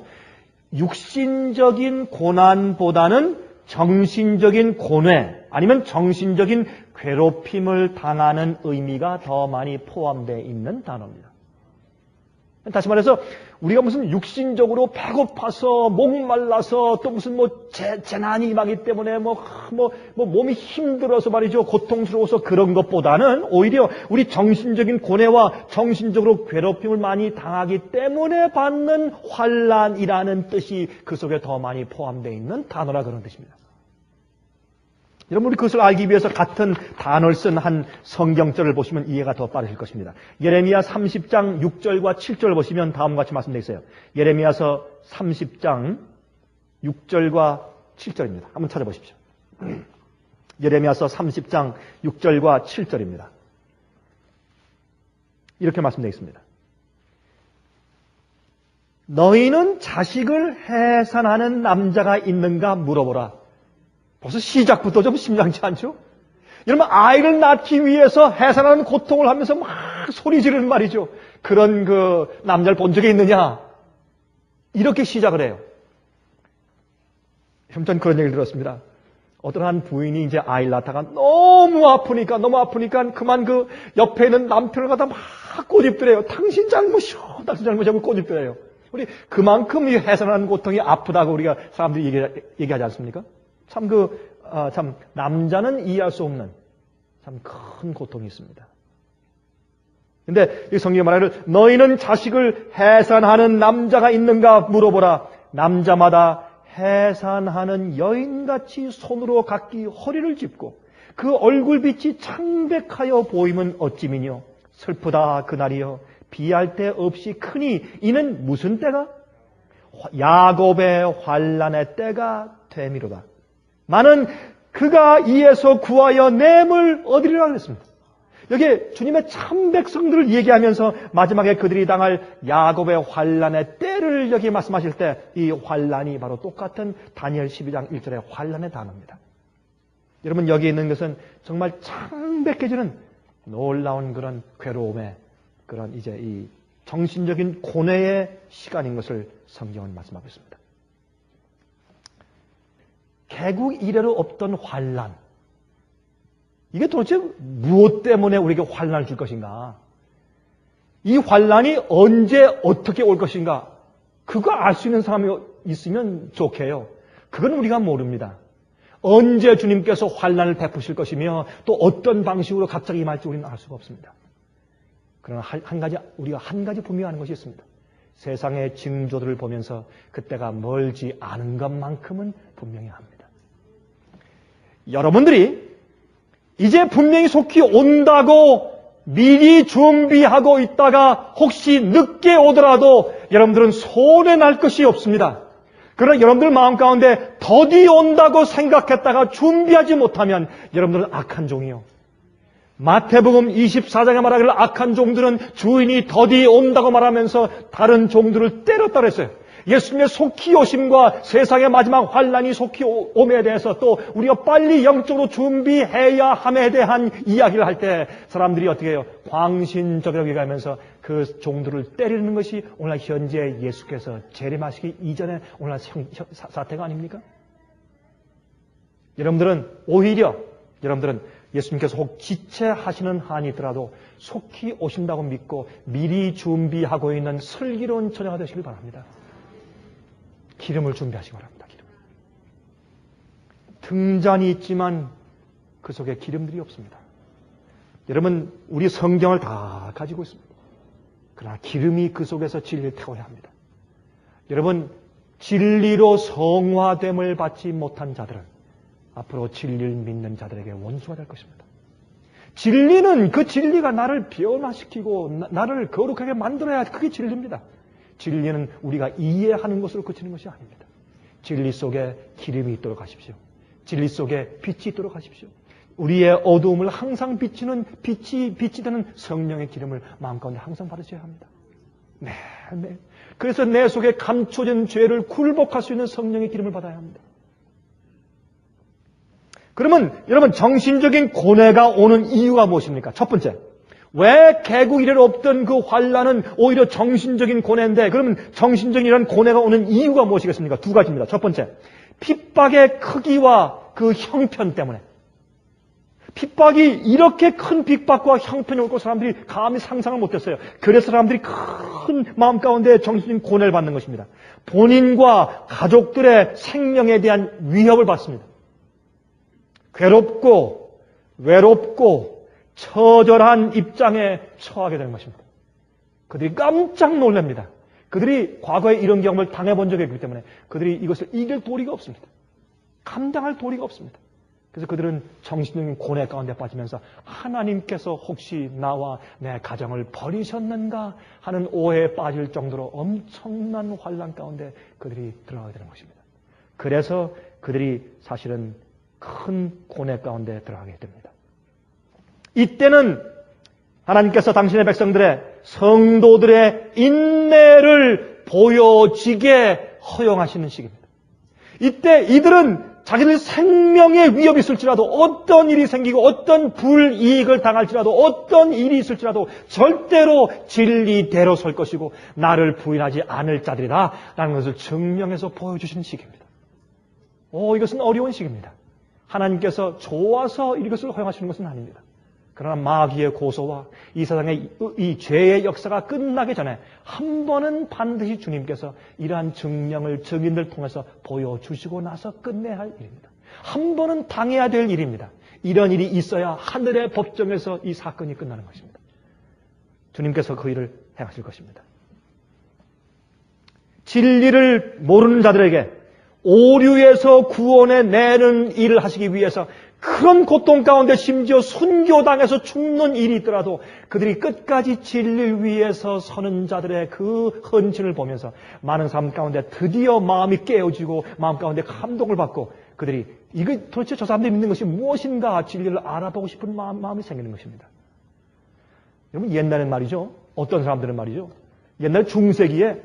육신적인 고난보다는 정신적인 고뇌 아니면 정신적인 괴롭힘을 당하는 의미가 더 많이 포함되어 있는 단어입니다. 다시 말해서 우리가 무슨 육신적으로 배고파서 목말라서 또 무슨 재난이 임하기 때문에 몸이 힘들어서 말이죠. 고통스러워서 그런 것보다는 오히려 우리 정신적인 고뇌와 정신적으로 괴롭힘을 많이 당하기 때문에 받는 환란이라는 뜻이 그 속에 더 많이 포함되어 있는 단어라 그런 뜻입니다. 여러분 우리 그것을 알기 위해서 같은 단어를 쓴 한 성경절을 보시면 이해가 더 빠르실 것입니다. 예레미야 30장 6절과 7절을 보시면 다음과 같이 말씀되어 있어요. 예레미야서 30장 6절과 7절입니다. 한번 찾아보십시오. 예레미야서 30장 6절과 7절입니다. 이렇게 말씀되어 있습니다. 너희는 자식을 해산하는 남자가 있는가 물어보라. 벌써 시작부터 좀 심상치 않죠? 여러분 아이를 낳기 위해서 해산하는 고통을 하면서 막 소리 지르는 말이죠. 그런 그 남자를 본 적이 있느냐? 이렇게 시작을 해요. 전 그런 얘기를 들었습니다. 어떤 한 부인이 이제 아이를 낳다가 너무 아프니까 그만 그 옆에 있는 남편을 갖다 막 꼬집더래요. 당신 잘못이요. 하고 꼬집더래요. 우리 그만큼 해산하는 고통이 아프다고 우리가 사람들이 얘기하지 않습니까? 참 남자는 이해할 수 없는 참 큰 고통이 있습니다. 근데 이 성경이 말하기를 너희는 자식을 해산하는 남자가 있는가 물어보라. 남자마다 해산하는 여인같이 손으로 각기 허리를 짚고 그 얼굴빛이 창백하여 보이면 어찌미뇨. 슬프다 그날이여. 비할 데 없이 크니 이는 무슨 때가? 야곱의 환난의 때가 되미로다. 나는 그가 이에서 구하여 내물 얻으리라 그랬습니다. 여기 주님의 참 백성들을 얘기하면서 마지막에 그들이 당할 야곱의 환난의 때를 여기 말씀하실 때 이 환난이 바로 똑같은 다니엘 12장 1절의 환난의 단어입니다. 여러분 여기 있는 것은 정말 창백해지는 놀라운 그런 괴로움의 그런 이제 이 정신적인 고뇌의 시간인 것을 성경은 말씀하고 있습니다. 개국 이래로 없던 환난, 이게 도대체 무엇 때문에 우리에게 환난을 줄 것인가? 이 환난이 언제 어떻게 올 것인가? 그거 알 수 있는 사람이 있으면 좋게요. 그건 우리가 모릅니다. 언제 주님께서 환난을 베푸실 것이며 또 어떤 방식으로 갑자기 임할지 우리는 알 수가 없습니다. 그러나 우리가 한 가지 분명한 것이 있습니다. 세상의 징조들을 보면서 그때가 멀지 않은 것만큼은 분명히 합니다. 여러분들이 이제 분명히 속히 온다고 미리 준비하고 있다가 혹시 늦게 오더라도 여러분들은 손해날 것이 없습니다. 그러나 여러분들 마음 가운데 더디 온다고 생각했다가 준비하지 못하면 여러분들은 악한 종이요. 마태복음 24장에 말하기를 악한 종들은 주인이 더디 온다고 말하면서 다른 종들을 때렸다 그랬어요. 예수님의 속히 오심과 세상의 마지막 환난이 속히 오음에 대해서 또 우리가 빨리 영적으로 준비해야 함에 대한 이야기를 할 때 사람들이 어떻게 해요? 광신적이라고 얘기하면서 그 종들을 때리는 것이 오늘 현재 예수께서 재림하시기 이전에 오늘 사태가 아닙니까? 여러분들은 오히려 예수님께서 혹 지체하시는 한이 있더라도 속히 오신다고 믿고 미리 준비하고 있는 슬기로운 처녀가 되시길 바랍니다. 기름을 준비하시기 바랍니다. 기름. 등잔이 있지만 그 속에 기름들이 없습니다. 여러분, 우리 성경을 다 가지고 있습니다. 그러나 기름이 그 속에서 진리를 태워야 합니다. 여러분, 진리로 성화됨을 받지 못한 자들은 앞으로 진리를 믿는 자들에게 원수가 될 것입니다. 진리는 그 진리가 나를 변화시키고 나를 거룩하게 만들어야 그게 진리입니다. 진리는 우리가 이해하는 것으로 그치는 것이 아닙니다. 진리 속에 기름이 있도록 하십시오. 진리 속에 빛이 있도록 하십시오. 우리의 어두움을 항상 비치는 빛이 되는 성령의 기름을 마음 가운데 항상 받으셔야 합니다. 네. 그래서 내 속에 감춰진 죄를 굴복할 수 있는 성령의 기름을 받아야 합니다. 그러면 여러분 정신적인 고뇌가 오는 이유가 무엇입니까? 첫 번째, 왜 개국 이래로 없던 그 환난은 오히려 정신적인 고뇌인데 그러면 정신적인 이런 고뇌가 오는 이유가 무엇이겠습니까? 두 가지입니다. 첫 번째, 핍박의 크기와 그 형편 때문에. 핍박이 이렇게 큰 핍박과 형편이 올 거 사람들이 감히 상상을 못했어요. 그래서 사람들이 큰 마음 가운데 정신적인 고뇌를 받는 것입니다. 본인과 가족들의 생명에 대한 위협을 받습니다. 괴롭고 외롭고 처절한 입장에 처하게 되는 것입니다. 그들이 깜짝 놀랍니다. 그들이 과거에 이런 경험을 당해본 적이 있기 때문에 그들이 이것을 이길 도리가 없습니다. 감당할 도리가 없습니다. 그래서 그들은 정신적인 고뇌 가운데 빠지면서 하나님께서 혹시 나와 내 가정을 버리셨는가 하는 오해에 빠질 정도로 엄청난 환난 가운데 그들이 들어가게 되는 것입니다. 그래서 그들이 사실은 큰 고뇌 가운데 들어가게 됩니다. 이때는 하나님께서 당신의 백성들의 성도들의 인내를 보여지게 허용하시는 시기입니다. 이때 이들은 자기들 생명의 위협이 있을지라도, 어떤 일이 생기고 어떤 불이익을 당할지라도, 어떤 일이 있을지라도 절대로 진리대로 설 것이고 나를 부인하지 않을 자들이다 라는 것을 증명해서 보여주시는 시기입니다. 이것은 어려운 시기입니다. 하나님께서 좋아서 이것을 허용하시는 것은 아닙니다. 그러나 마귀의 고소와 이 세상의 이 죄의 역사가 끝나기 전에 한 번은 반드시 주님께서 이러한 증인들 통해서 보여주시고 나서 끝내야 할 일입니다. 한 번은 당해야 될 일입니다. 이런 일이 있어야 하늘의 법정에서 이 사건이 끝나는 것입니다. 주님께서 그 일을 행하실 것입니다. 진리를 모르는 자들에게 오류에서 구원해 내는 일을 하시기 위해서 그런 고통 가운데 심지어 순교당해서 죽는 일이 있더라도 그들이 끝까지 진리를 위해서 서는 자들의 그 헌신을 보면서 많은 사람 가운데 드디어 마음이 깨어지고 마음 가운데 감동을 받고 그들이 이거 도대체 저 사람들이 믿는 것이 무엇인가 진리를 알아보고 싶은 마음이 생기는 것입니다. 여러분 옛날엔 말이죠. 어떤 사람들은 말이죠. 옛날 중세기에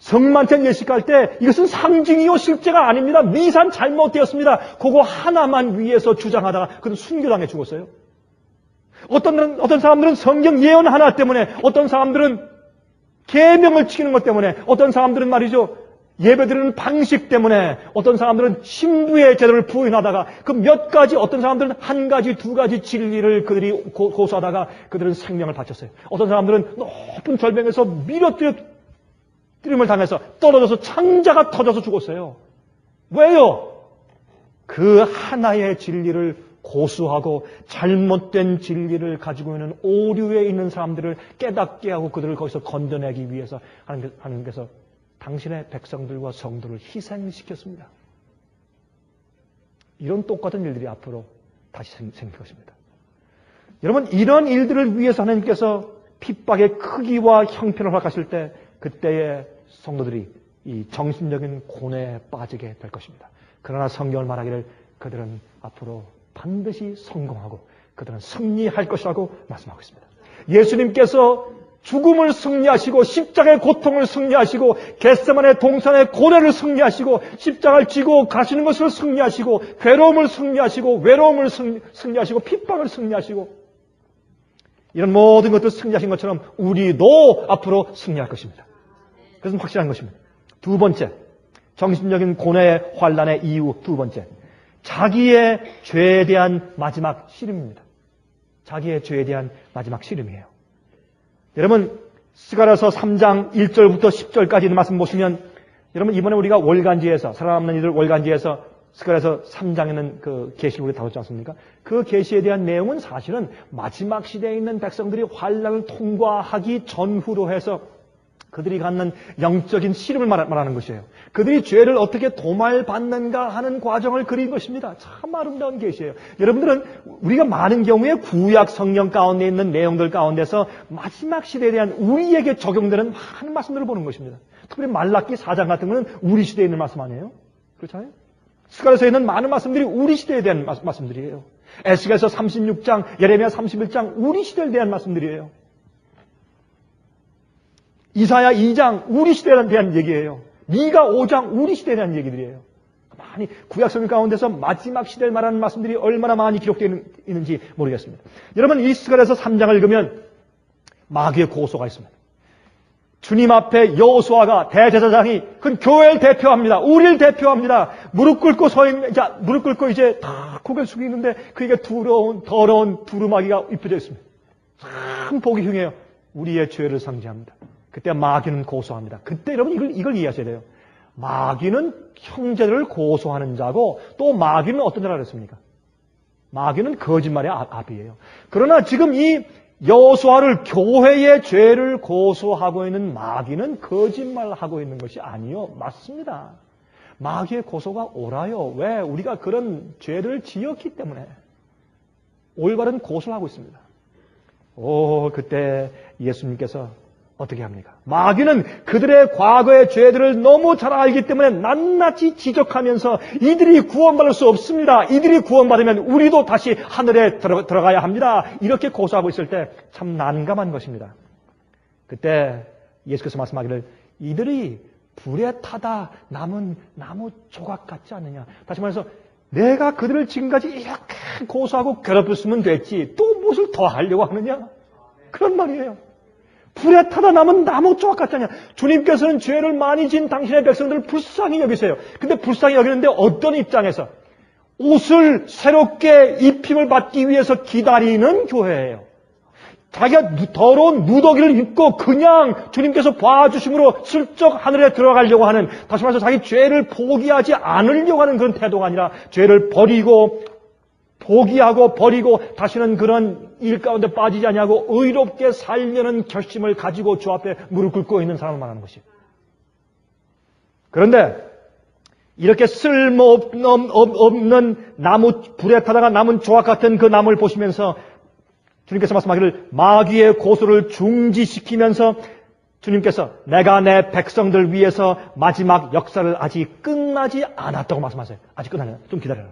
성만찬 예식할 때 이것은 상징이요 실제가 아닙니다. 미산 잘못되었습니다. 그거 하나만 위해서 주장하다가 그는 순교당해 죽었어요. 어떤 사람들은 성경 예언 하나 때문에, 어떤 사람들은 계명을 지키는 것 때문에, 어떤 사람들은 말이죠 예배드리는 방식 때문에, 어떤 사람들은 신부의 제도를 부인하다가 그 몇 가지, 어떤 사람들은 한 가지, 두 가지 진리를 그들이 고수하다가 그들은 생명을 바쳤어요. 어떤 사람들은 높은 절벽에서 뜨림을 당해서 떨어져서 창자가 터져서 죽었어요. 왜요? 그 하나의 진리를 고수하고 잘못된 진리를 가지고 있는 오류에 있는 사람들을 깨닫게 하고 그들을 거기서 건져내기 위해서 하나님께서 당신의 백성들과 성도를 희생시켰습니다. 이런 똑같은 일들이 앞으로 다시 생길 것입니다. 여러분, 이런 일들을 위해서 하나님께서 핍박의 크기와 형편을 허락하실 때 그때의 성도들이 이 정신적인 고뇌에 빠지게 될 것입니다. 그러나 성경을 말하기를 그들은 앞으로 반드시 성공하고 그들은 승리할 것이라고 말씀하고 있습니다. 예수님께서 죽음을 승리하시고 십자가의 고통을 승리하시고 겟세마네 동산의 고뇌를 승리하시고 십자가를 지고 가시는 것을 승리하시고 괴로움을 승리하시고 외로움을 승리하시고 핍박을 승리하시고 이런 모든 것들 승리하신 것처럼 우리도 앞으로 승리할 것입니다. 그것은 확실한 것입니다. 두 번째, 정신적인 고뇌의 환난의 이유 두 번째, 자기의 죄에 대한 마지막 씨름입니다. 자기의 죄에 대한 마지막 씨름이에요. 여러분, 스가랴서 3장 1절부터 10절까지 있는 말씀 보시면 여러분 이번에 우리가 월간지에서 살아남는 이들 월간지에서 스가랴서 3장에는 그 계시를 우리 다뤘지 않습니까? 그 계시에 대한 내용은 사실은 마지막 시대에 있는 백성들이 환난을 통과하기 전후로 해서 그들이 갖는 영적인 씨름을 말하는 것이에요. 그들이 죄를 어떻게 도말받는가 하는 과정을 그린 것입니다. 참 아름다운 계시예요. 여러분들은 우리가 많은 경우에 구약 성경 가운데 있는 내용들 가운데서 마지막 시대에 대한 우리에게 적용되는 많은 말씀들을 보는 것입니다. 특별히 말라기 4장 같은 것은 우리 시대에 있는 말씀 아니에요? 그렇잖아요? 스가랴서에 있는 많은 말씀들이 우리 시대에 대한 말씀들이에요. 에스겔서 36장, 예레미야 31장 우리 시대에 대한 말씀들이에요. 이사야 2장 우리 시대에 대한 얘기예요. 미가 5장 우리 시대에 대한 얘기들이에요. 많이 구약성경 가운데서 마지막 시대를 말하는 말씀들이 얼마나 많이 기록되어 있는지 모르겠습니다. 여러분 이 스가랴서 3장을 읽으면 마귀의 고소가 있습니다. 주님 앞에 여호수아가 대제사장이 그 교회를 대표합니다. 우리를 대표합니다. 무릎 꿇고 무릎 꿇고 이제 다 고개를 숙이고 있는데 그에게 더러운 두루마기가 입혀져 있습니다. 참 보기 흉해요. 우리의 죄를 상징합니다. 그때 마귀는 고소합니다. 그때 여러분 이걸 이해하셔야 돼요. 마귀는 형제들을 고소하는 자고 또 마귀는 어떤 자라 그랬습니까? 마귀는 거짓말의 아비예요. 그러나 지금 이 여호수아를 교회의 죄를 고소하고 있는 마귀는 거짓말하고 있는 것이 아니요. 맞습니다. 마귀의 고소가 옳아요. 왜? 우리가 그런 죄를 지었기 때문에 올바른 고소를 하고 있습니다. 그때 예수님께서 어떻게 합니까? 마귀는 그들의 과거의 죄들을 너무 잘 알기 때문에 낱낱이 지적하면서 이들이 구원받을 수 없습니다. 이들이 구원받으면 우리도 다시 하늘에 들어가야 합니다. 이렇게 고소하고 있을 때 참 난감한 것입니다. 그때 예수께서 말씀하기를 이들이 불에 타다 남은 나무 조각 같지 않느냐. 다시 말해서 내가 그들을 지금까지 이렇게 고소하고 괴롭혔으면 됐지 또 무엇을 더 하려고 하느냐? 그런 말이에요. 불에 타다 남은 나무 조각 같다냐. 주님께서는 죄를 많이 지은 당신의 백성들을 불쌍히 여기세요. 근데 불쌍히 여기는데 어떤 입장에서? 옷을 새롭게 입힘을 받기 위해서 기다리는 교회예요. 자기가 더러운 누더기를 입고 그냥 주님께서 봐주심으로 슬쩍 하늘에 들어가려고 하는, 다시 말해서 자기 죄를 포기하지 않으려고 하는 그런 태도가 아니라 죄를 버리고 포기하고 버리고 다시는 그런 일 가운데 빠지지 아니하고 의롭게 살려는 결심을 가지고 주 앞에 무릎 꿇고 있는 사람을 말하는 것이에요. 그런데 이렇게 쓸모없는 나무, 불에 타다가 남은 조각 같은 그 나무를 보시면서 주님께서 말씀하기를 마귀의 고소를 중지시키면서 주님께서 내가 내 백성들 위해서 마지막 역사를 아직 끝나지 않았다고 말씀하세요. 아직 끝나지 않았다. 좀 기다려라.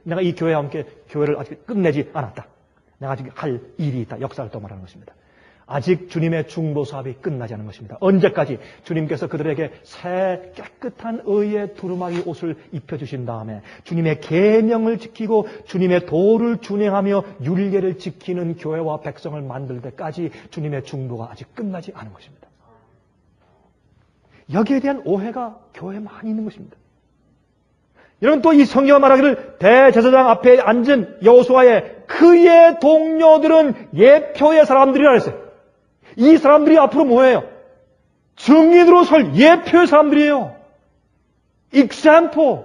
내가 이 교회와 함께 교회를 아직 끝내지 않았다. 내가 아직 할 일이 있다. 역사를 또 말하는 것입니다. 아직 주님의 중보 사업이 끝나지 않은 것입니다. 언제까지? 주님께서 그들에게 새 깨끗한 의의 두루마기 옷을 입혀주신 다음에 주님의 계명을 지키고 주님의 도를 준행하며 율례를 지키는 교회와 백성을 만들 때까지 주님의 중보가 아직 끝나지 않은 것입니다. 여기에 대한 오해가 교회에 많이 있는 것입니다. 여러분, 또 이 성경이 말하기를 대제사장 앞에 앉은 여호수아의 그의 동료들은 예표의 사람들이라 그랬어요. 이 사람들이 앞으로 뭐예요? 증인으로 설 예표의 사람들이에요. example.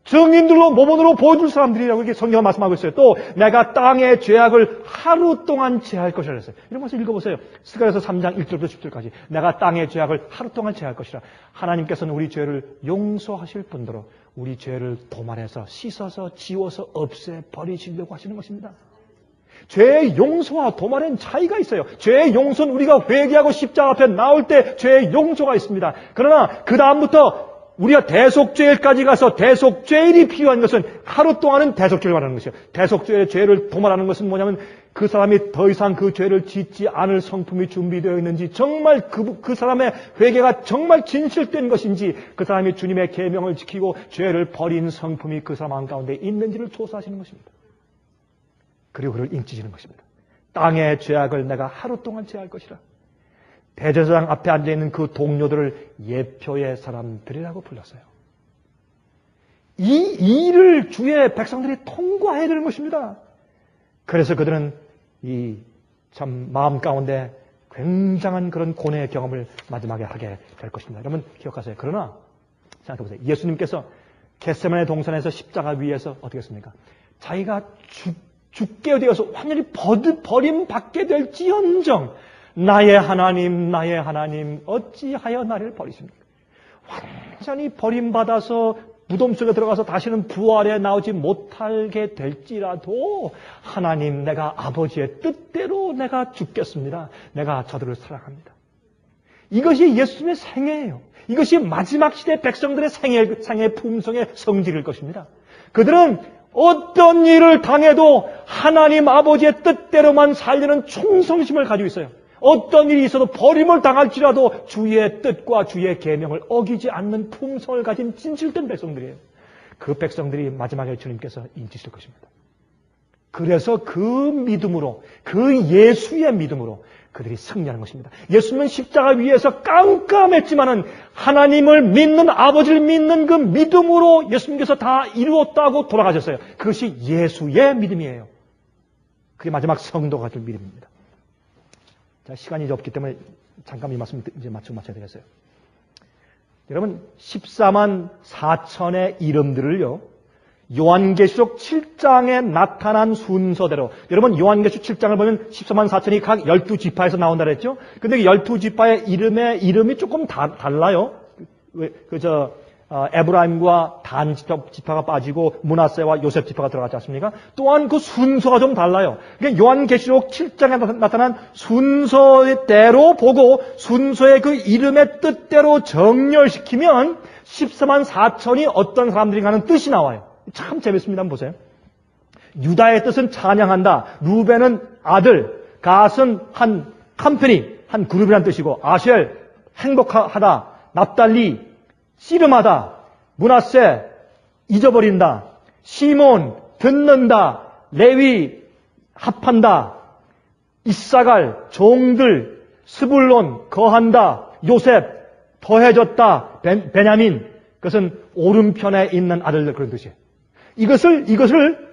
증인들로 모범으로 보여줄 사람들이라고 이렇게 성경은 말씀하고 있어요. 또 내가 땅의 죄악을 하루 동안 제할 것이라 그랬어요. 이런 것을 읽어보세요. 스가랴서 3장 1절부터 10절까지. 내가 땅의 죄악을 하루 동안 제할 것이라. 하나님께서는 우리 죄를 용서하실 뿐더러 우리 죄를 도말해서 씻어서 지워서 없애버리시려고 하시는 것입니다. 죄의 용서와 도말엔 차이가 있어요. 죄의 용서는 우리가 회개하고 십자가 앞에 나올 때 죄의 용서가 있습니다. 그러나 그 다음부터 우리가 대속죄일까지 가서 대속죄일이 필요한 것은 하루 동안은 대속죄를 말하는 것이에요. 대속죄의 죄를 도말하는 것은 뭐냐면 그 사람이 더 이상 그 죄를 짓지 않을 성품이 준비되어 있는지, 정말 그 사람의 회개가 정말 진실된 것인지, 그 사람이 주님의 계명을 지키고 죄를 버린 성품이 그 사람 가운데 있는지를 조사하시는 것입니다. 그리고 그를 인치시는 것입니다. 땅의 죄악을 내가 하루 동안 제할 것이라. 대제사장 앞에 앉아있는 그 동료들을 예표의 사람들이라고 불렀어요. 이 일을 주의 백성들이 통과해야 되는 것입니다. 그래서 그들은 이 참 마음 가운데 굉장한 그런 고뇌의 경험을 마지막에 하게 될 것입니다. 여러분 기억하세요. 그러나 생각해보세요. 예수님께서 겟세마네 동산에서 십자가 위에서 어떻게 했습니까? 자기가 죽게 되어서 완전히 버림받게 될지언정 나의 하나님 어찌하여 나를 버리십니까? 완전히 버림받아서 무덤 속에 들어가서 다시는 부활에 나오지 못하게 될지라도 하나님, 내가 아버지의 뜻대로 내가 죽겠습니다. 내가 저들을 사랑합니다. 이것이 예수님의 생애예요. 이것이 마지막 시대 백성들의 생애 품성의 성질일 것입니다. 그들은 어떤 일을 당해도 하나님 아버지의 뜻대로만 살려는 충성심을 가지고 있어요. 어떤 일이 있어도 버림을 당할지라도 주의 뜻과 주의 계명을 어기지 않는 품성을 가진 진실된 백성들이에요. 그 백성들이 마지막에 주님께서 인치실 것입니다. 그래서 그 믿음으로, 그 예수의 믿음으로 그들이 승리하는 것입니다. 예수님은 십자가 위에서 깜깜했지만은 하나님을 믿는, 아버지를 믿는 그 믿음으로 예수님께서 다 이루었다고 돌아가셨어요. 그것이 예수의 믿음이에요. 그게 마지막 성도가 될 믿음입니다. 자, 시간이 없기 때문에 잠깐 이 말씀 이제 마쳐야 되겠어요. 여러분, 14만 4천의 이름들을요, 요한계시록 7장에 나타난 순서대로, 여러분 요한계시록 7장을 보면 14만 4천이 각 12지파에서 나온다 그랬죠? 근데 그 12지파의 이름이 조금 달라요. 에브라임과 단 지파가 빠지고 문하세와 요셉 지파가 들어갔지 않습니까? 또한 그 순서가 좀 달라요. 그러니까 요한계시록 7장에 나타난 순서대로 보고 순서의 그 이름의 뜻대로 정렬시키면 14만 4천이 어떤 사람들인가 하는 뜻이 나와요. 참 재밌습니다. 한번 보세요. 유다의 뜻은 찬양한다. 루벤은 아들, 갓은 한 컴퍼니, 한 그룹이라는 뜻이고, 아셀 행복하다, 납달리 씨름하다, 므낫세 잊어버린다, 시몬 듣는다, 레위 합한다, 이사갈 종들, 스불론 거한다, 요셉 더해졌다, 베냐민 그것은 오른편에 있는 아들들 그런 뜻이에요. 이것을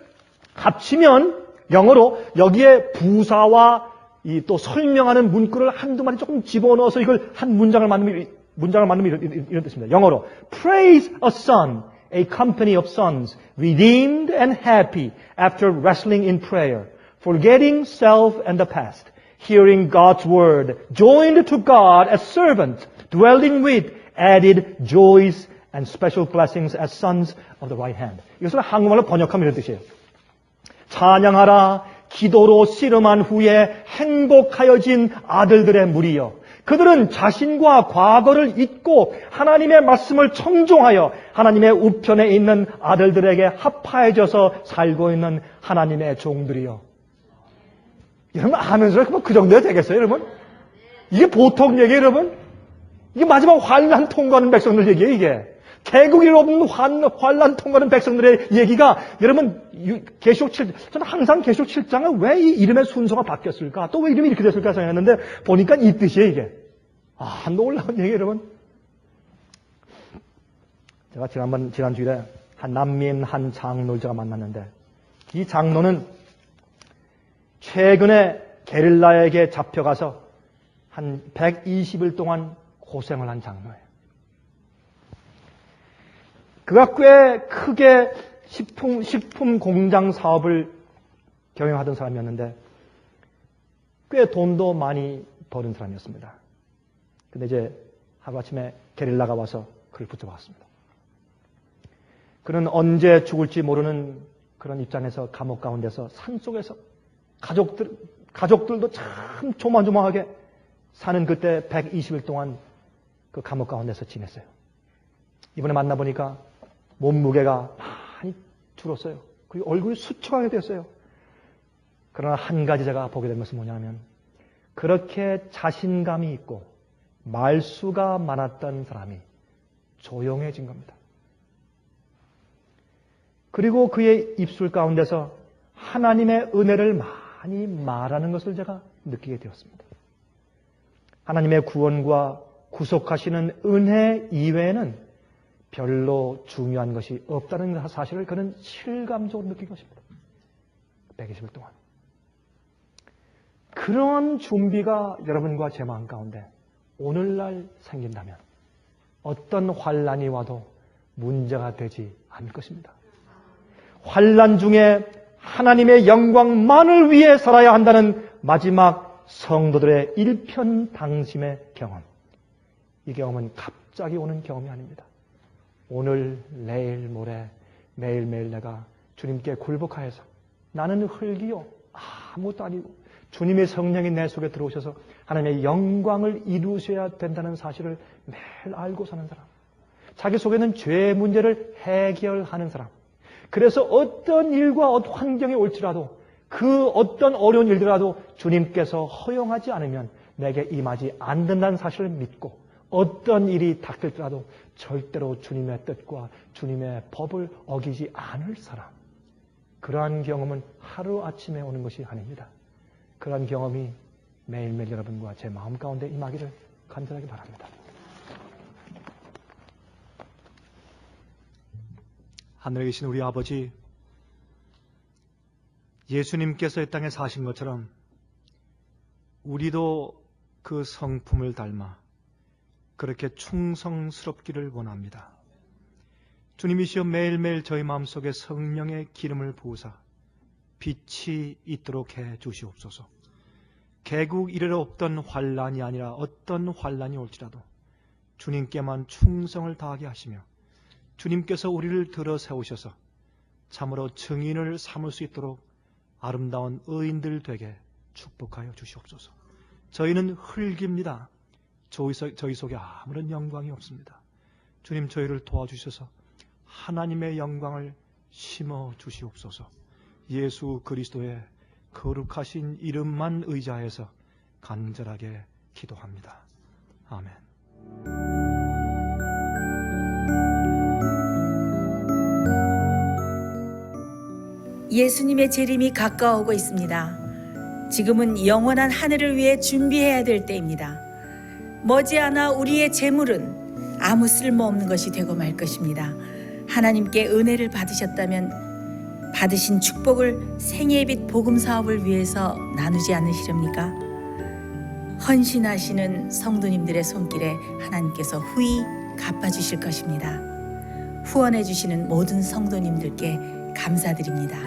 합치면 영어로 여기에 부사와 이 또 설명하는 문구를 한두 마디 조금 집어넣어서 이걸 한 문장을 만들면 이런 뜻입니다. 영어로 Praise a son, a company of sons, redeemed and happy after wrestling in prayer, forgetting self and the past, hearing God's word, joined to God as servants, dwelling with added joys and special blessings as sons of the right hand. 이것을 한국말로 번역하면 이런 뜻이에요. 찬양하라, 기도로 씨름한 후에 행복하여진 아들들의 무리여. 그들은 자신과 과거를 잊고 하나님의 말씀을 청종하여 하나님의 우편에 있는 아들들에게 합하여져서 살고 있는 하나님의 종들이여. 여러분 하면서 그 정도야 되겠어요, 여러분? 이게 보통 얘기예요, 여러분? 이게 마지막 환난 통과하는 백성들 얘기예요, 이게. 개국이 없는 환난 통과하는 백성들의 얘기가 여러분 계시록 7장 저는 항상 계시록 7장은 왜 이 이름의 순서가 바뀌었을까? 또 왜 이름이 이렇게 됐을까 생각했는데 보니까 이 뜻이에요, 이게. 아, 놀라운 얘기 여러분. 제가 지난주일에 한 남미인 한 장로를 제가 만났는데 이 장로는 최근에 게릴라에게 잡혀가서 한 120일 동안 고생을 한 장로예요. 그가 꽤 크게 식품 공장 사업을 경영하던 사람이었는데 꽤 돈도 많이 버는 사람이었습니다. 근데 이제 하루아침에 게릴라가 와서 그를 붙잡았습니다. 그는 언제 죽을지 모르는 그런 입장에서 감옥 가운데서 산속에서 가족들도 참 조마조마하게 사는 그때 120일 동안 그 감옥 가운데서 지냈어요. 이번에 만나보니까 몸무게가 많이 줄었어요. 그리고 얼굴이 수척하게 됐어요. 그러나 한 가지 제가 보게 된 것은 뭐냐면 그렇게 자신감이 있고 말수가 많았던 사람이 조용해진 겁니다. 그리고 그의 입술 가운데서 하나님의 은혜를 많이 말하는 것을 제가 느끼게 되었습니다. 하나님의 구원과 구속하시는 은혜 이외에는 별로 중요한 것이 없다는 사실을 그는 실감적으로 느낀 것입니다. 120일 동안. 그런 준비가 여러분과 제 마음 가운데 오늘날 생긴다면 어떤 환난이 와도 문제가 되지 않을 것입니다. 환난 중에 하나님의 영광만을 위해 살아야 한다는 마지막 성도들의 일편당심의 경험. 이 경험은 갑자기 오는 경험이 아닙니다. 오늘, 내일, 모레, 매일매일 내가 주님께 굴복하여서 나는 흙이요 아무것도 아니고 주님의 성령이 내 속에 들어오셔서 하나님의 영광을 이루셔야 된다는 사실을 매일 알고 사는 사람. 자기 속에는 죄의 문제를 해결하는 사람. 그래서 어떤 일과 어떤 환경이 올지라도 그 어떤 어려운 일들이라도 주님께서 허용하지 않으면 내게 임하지 않는다는 사실을 믿고 어떤 일이 닥칠지라도 절대로 주님의 뜻과 주님의 법을 어기지 않을 사람. 그러한 경험은 하루아침에 오는 것이 아닙니다. 그러한 경험이 매일매일 여러분과 제 마음 가운데 임하기를 간절하게 바랍니다. 하늘에 계신 우리 아버지, 예수님께서 이 땅에 사신 것처럼 우리도 그 성품을 닮아 그렇게 충성스럽기를 원합니다. 주님이시여 매일매일 저희 마음속에 성령의 기름을 부으사 빛이 있도록 해 주시옵소서. 개국 이래로 없던 환난이 아니라 어떤 환난이 올지라도 주님께만 충성을 다하게 하시며 주님께서 우리를 들어 세우셔서 참으로 증인을 삼을 수 있도록 아름다운 의인들 되게 축복하여 주시옵소서. 저희는 흙입니다. 저희 속에 아무런 영광이 없습니다. 주님 저희를 도와주셔서 하나님의 영광을 심어 주시옵소서. 예수 그리스도의 거룩하신 이름만 의지하여서 간절하게 기도합니다. 아멘. 예수님의 재림이 가까워오고 있습니다. 지금은 영원한 하늘을 위해 준비해야 될 때입니다. 머지않아 우리의 재물은 아무 쓸모없는 것이 되고 말 것입니다. 하나님께 은혜를 받으셨다면 받으신 축복을 생애의 빛 복음 사업을 위해서 나누지 않으시렵니까? 헌신하시는 성도님들의 손길에 하나님께서 후히 갚아주실 것입니다. 후원해 주시는 모든 성도님들께 감사드립니다.